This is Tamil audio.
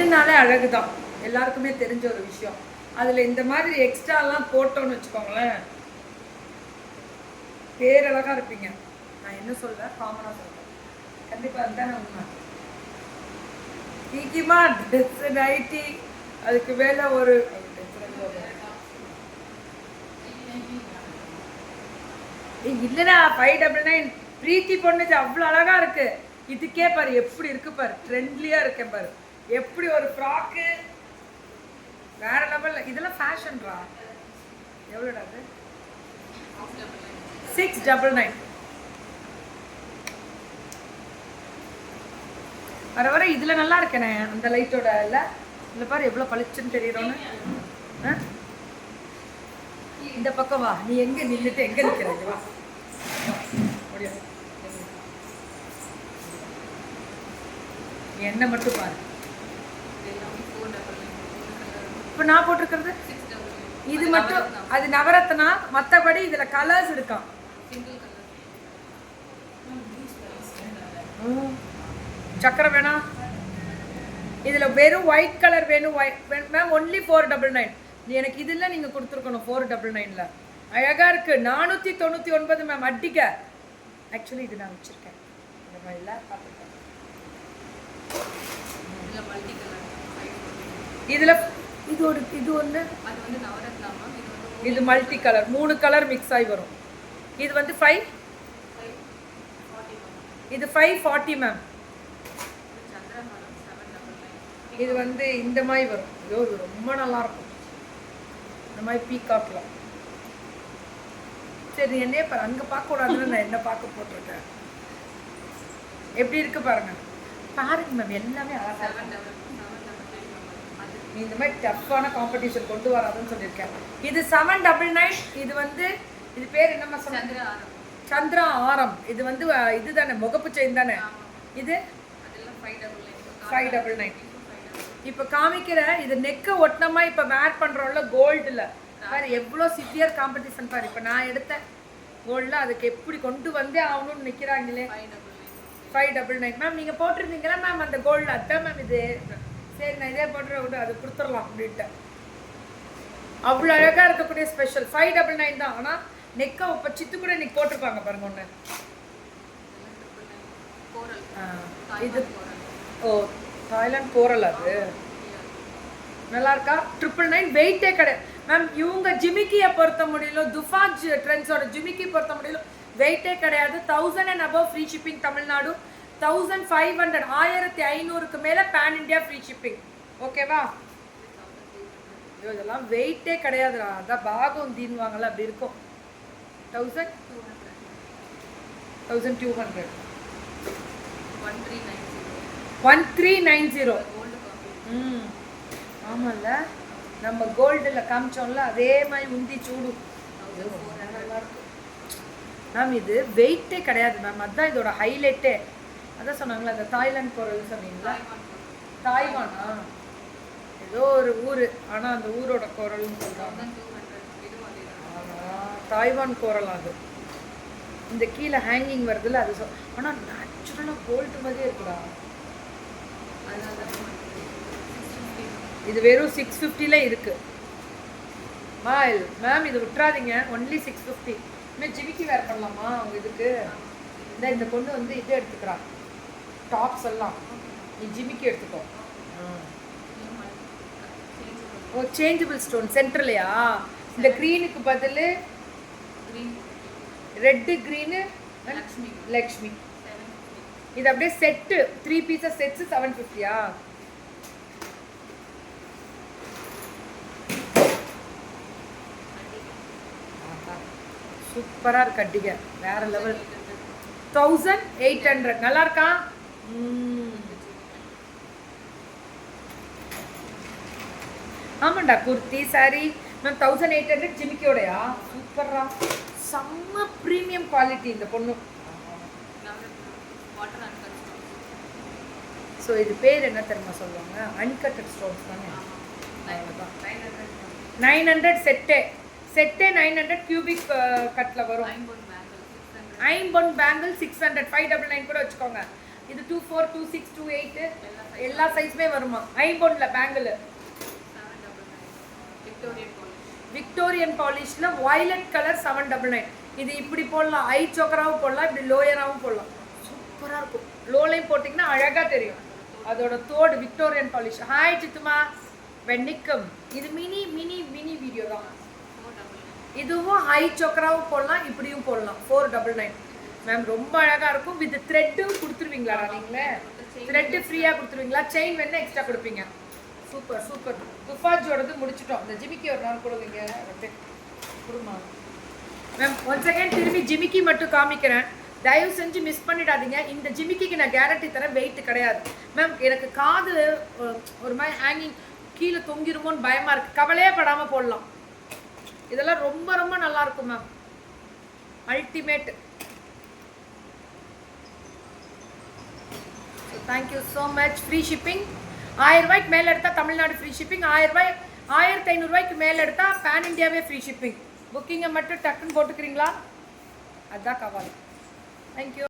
செட்டுனாலே அழகு தான், எல்லாருக்குமே தெரிஞ்ச ஒரு விஷயம். அதில் இந்த மாதிரி எக்ஸ்ட்ராலாம் போட்டோன்னு வச்சுக்கோங்களேன், பேரழகாக இருப்பீங்க. நான் என்ன சொல்ல, காமனாக சொல்கிறேன். கண்டிப்பாக அதுதான் உண்மை. ஈக்கிமா ட்ரெஸ் நைட்டி அதுக்கு மேலே ஒரு இல்லைடா 599 பிரீத்தி பொண்ணுச்சு அவ்வளோ அழகா இருக்கு. இதுக்கே பாரு எப்படி இருக்கு பாரு, ட்ரெண்ட்லியா இருக்கேன் பாரு, எப்படி ஒரு ஃப்ராக்கு வேற லெவல்ல. இதெல்லாம் ஃபேஷன்ரா. எவ்வளோடா அது? 699. வர வர இதுல நல்லா இருக்கேனே அந்த லைட்டோட. இல்லை இல்லை பாரு எவ்வளோ பளிச்சுன்னு தெரியுறோன்னு. இந்த பக்கம் வா, நீ எங்க நின்றுட்டு எங்க நிற்கிற? வா முடியாது, என்ன மட்டும் பாரு. இப்போ நான் போட்டிருக்கிறது இது மட்டும், அது நவரத்னா. மற்றபடி இதுல கலர்ஸ் இருக்கான். சக்கரை வேணாம். இதுல வெறும் ஒயிட் கலர் வேணும். Ma'am only 499. எனக்கு இதுல நீங்க கொடுத்துருக்கணும் 499ல. அழகா இருக்கு. 499 மேம் அடிக்க. ஆக்சுவலி இது நான் வச்சிருக்கேன் இந்த மாதிரில பார்த்துருக்கேன். இதுல இது ஒரு இது ஒன்று, இது மல்டி கலர், 3 கலர் மிக்ஸ் ஆகி வரும். இது வந்து 5, இது 540 மேம். இது வந்து இந்த மாதிரி வரும். ஐயோ இது ரொம்ப நல்லா இருக்கும் இந்த மாதிரி பீகாக்ல. சரி என்னையே பாரு, அங்கே பார்க்கக்கூடாதுன்னு நான் என்ன பார்க்க போட்டிருக்கேன். எப்படி இருக்கு பாருங்க பாருங்க மேம், எல்லாமே அழகாக. நீ இந்த மாதிரி டஃப்பான காம்படிஷன் கொண்டு வராதுன்னு சொல்லியிருக்கேன். இது 799. இது வந்து இது பேர் என்னம்மா சொன்ன? சந்திரா ஆரம். இது வந்து இது தானே, முகப்பு செயின் தானே இது? 599. இப்போ காமிக்கிற இது நெக்கை ஒட்டினமா இப்போ வேர் பண்ணுறோம்ல கோல்டில். பாரு எவ்வளோ சிவியர் காம்படிஷன் பாரு. இப்போ நான் எடுத்த கோல்டில் அதுக்கு எப்படி கொண்டு வந்தே ஆகணும்னு நிற்கிறாங்களே. 599 மேம் நீங்கள் போட்டிருந்தீங்களா மேம் அந்த கோல்டில்? அதுதான் மேம் இது. சரி நான் இதே போட்டுற விட்டு அது கொடுத்துடலாம் அப்படின்ட்டு. அவ்வளோ அழகாக இருக்கக்கூடிய ஸ்பெஷல் 599 தான். ஆனால் நெக்கை இப்போ சித்து கூட இன்னைக்கு போட்டிருப்பாங்க பாருங்க ஒன்று. இது ஓ தாய்லாந்து கோரல். அது நல்லா இருக்கா? 999 வெயிட்டே கிடையாது மேம். இவங்க ஜிமிக்கியை பொறுத்த முடியலும், துஃபாஜ் ட்ரெண்ட்ஸோட ஜிமிக்கி பொறுத்த முடியலும் வெயிட்டே கிடையாது. 1000 and above free shipping Tamil Nadu. 1500 1500க்கு மேலே பேன் இண்டியா ஃப்ரீ ஷிப்பிங். ஓகேவா? ஐயோ இதெல்லாம் வெயிட்டே கிடையாதுடா. அதான் பாகம் தீன்வாங்கல்ல அப்படி இருக்கும். 1200 1390. ஆமாம்ல நம்ம கோல்டில் காமிச்சோம்ல அதே மாதிரி உந்தி சூடு நல்லா இருக்கும் மேம். இது வெயிட்டே கிடையாது மேம், அதுதான் இதோட ஹைலைட்டே. அதான் சொன்னாங்களா அந்த தாய்லாந்து கோரல் சொன்னீங்களா? தாய்வானா ஏதோ ஒரு ஊர், ஆனால் அந்த ஊரோட கோரல்னு சொல்கிறாங்க. தாய்வான் கோரல். அது இந்த கீழே ஹேங்கிங் வருதுல்ல அது ஆனால் நேச்சுரலாக கோல்டு மாதிரியே இருக்குடா. இது வெறும் 650ல இருக்கு மேம். இது விட்டுறாதீங்க, ஒன்லி 650. இனிமேல் ஜிமிக்கி வேர் பண்ணலாமா அவங்க இதுக்கு? இந்த பொண்ணு வந்து இது எடுத்துக்கிறான் டாப்ஸ் எல்லாம். நீ ஜிமிக்கி எடுத்துக்கோ. ஓ சேஞ்சபிள் ஸ்டோன் சென்டர்லையா? இந்த க்ரீனுக்கு பதில் ரெட்டு க்ரீனு லக்ஷ்மி. இது அப்படியே செட்டு 3 பீசஸ் செட்ஸ் 750யா? சூப்பரா இருக்கு அடிக்க, வேற லெவல். 1800 நல்லா இருக்கா? ஆமாண்டா குர்த்தி சாரி மேம் 1800 ஜிமிக்கியோடையா? சூப்பரா, செம்ம ப்ரீமியம் குவாலிட்டி இந்த பொண்ணு. ஸோ இது பேர் என்ன தெரியுமா சொல்லுவாங்க? அன்கட்டட் ஸ்டோன்ஸ் தானே. 900 செட்டே 900 கியூபிக் கட்டில் வரும். ஐம்பொன் பேங்கிள் 600 599 கூட வச்சுக்கோங்க. இது 24, 26, 28 எல்லா சைஸ்மே வருமா? ஐம்பொன்ல பேங்கிள் விக்டோரியன் பாலிஷ்ல வயலட் கலர் 799. இது இப்படி போடலாம், ஐ சோக்கராவும் போடலாம், இப்படி லோயராகவும் போடலாம். சூப்பராக இருக்கும். லோலையும் போட்டிங்கன்னா அழகாக தெரியும். அதோட தோடு விக்டோரியன் பாலிஷ். ஹாய் சித்துமா வெண்ணிக்கம். இது மினி மினி மினி வீடியோ தான். இதுவும் ஹை சோக்கராவும் போடலாம், இப்படியும் போடலாம். 499 மேம். ரொம்ப அழகாக இருக்கும். வித் த்ரெட்டும் கொடுத்துருவீங்களா நீங்களே? த்ரெட்டு ஃப்ரீயாக கொடுத்துருவீங்களா? செயின் வேணா எக்ஸ்ட்ரா கொடுப்பீங்க. Super super. துஃபாஜோடது முடிச்சிட்டோம். இந்த ஜிமிக்கி ஒரு நாள் கொடுங்க கொடுமா மேம். ஒன்ஸ் அகேன் திரும்பி ஜிமிக்கி மட்டும் காமிக்கிறேன். தயவு செஞ்சு மிஸ் பண்ணிடாதீங்க. இந்த ஜிமிக்கிக்கு நான் கேரண்டி தரேன், வெயிட் கிடையாது மேம். எனக்கு காது ஒரு மாதிரி ஹேங்கிங் கீழே தொங்கிருமோன்னு பயமாக இருக்குது. கவலையே படாமல் போடலாம். இதெல்லாம் ரொம்ப ரொம்ப நல்லா இருக்கும் ma'am. Ultimate. Thank you so much. Free shipping. 1000 ரூபாய்க்கு மேலே எடுத்தால் தமிழ்நாடு ஃப்ரீ ஷிப்பிங். 1000 ரூபாய் 1500 ரூபாய்க்கு மேலே எடுத்தால் பேன் இண்டியாவே ஃப்ரீ ஷிப்பிங். புக்கிங்கை மட்டும் டக்குன்னு போட்டுக்கிறீங்களா? அதுதான் கவாலி. தேங்க்யூ.